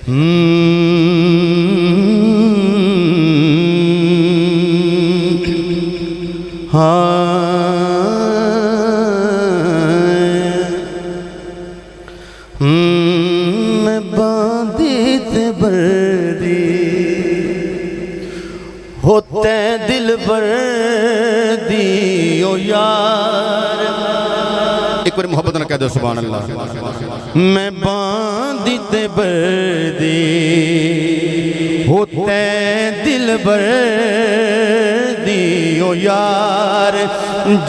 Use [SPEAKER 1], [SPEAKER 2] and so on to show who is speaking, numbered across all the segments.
[SPEAKER 1] میں باندھی تے بردی ہوتے دل بردی او یار.
[SPEAKER 2] ایک بار محبت نہ کہہ دو سبحان اللہ.
[SPEAKER 1] میں باندھی تے بردی ہوتے دل بردی او یار.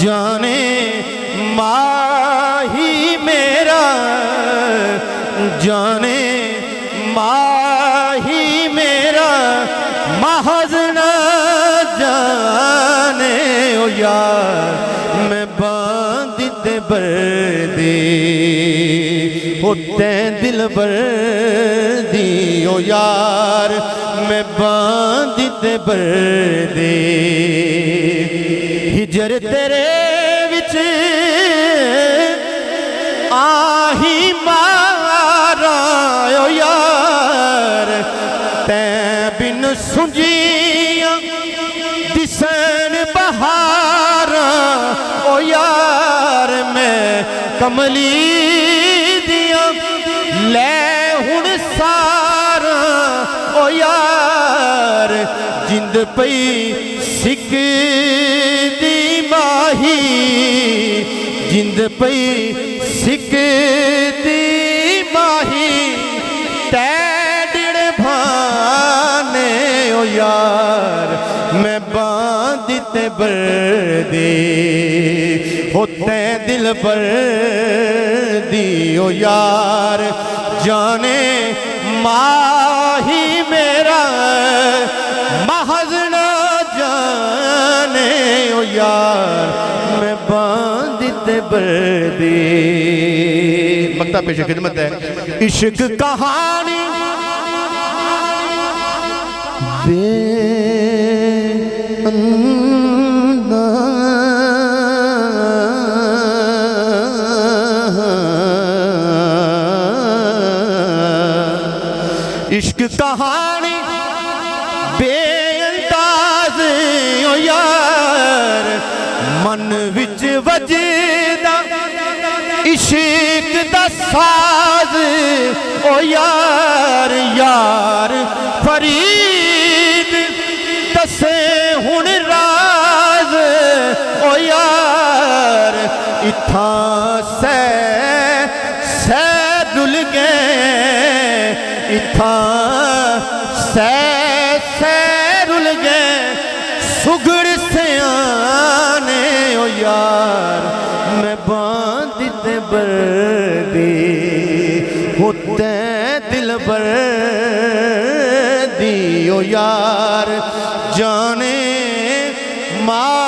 [SPEAKER 1] جانے ماہی میرا جانے ماہی میرا محض نہ جانے او یار. میں باندھی تے بردی ہوتے دل بردی او یار. میں باندھی تے بردی ہجر تیرے وچ آہی مارا او یار. تیں بن سنجیاں دسن بہاراں او یار. میں کملی دیاں لے ہن ساراں او یار. جند پئی سکھ دی ماہی جند پئی سکھ دی ماہی تیڑ بھانے او یار. میں باندھی تے بردی ہوتے دل بردی او یار. جانے ماہی میرا محض نہ جانے او یار. میں باندھی تے بردی.
[SPEAKER 2] مکتب پیش خدمت ہے.
[SPEAKER 1] عشق کہانی بے عشق کہانی بے انداز او یار. من وچ وجدا عشق دا ساز او یار. یار فرید دسے ہن راز او یار. اتھاں سہ رل گئے اتھاں سہ رل گئے سگڑ سیانے او یار. میں باندھی تے بردی ہوتے دل بردی او یار. جانے ماں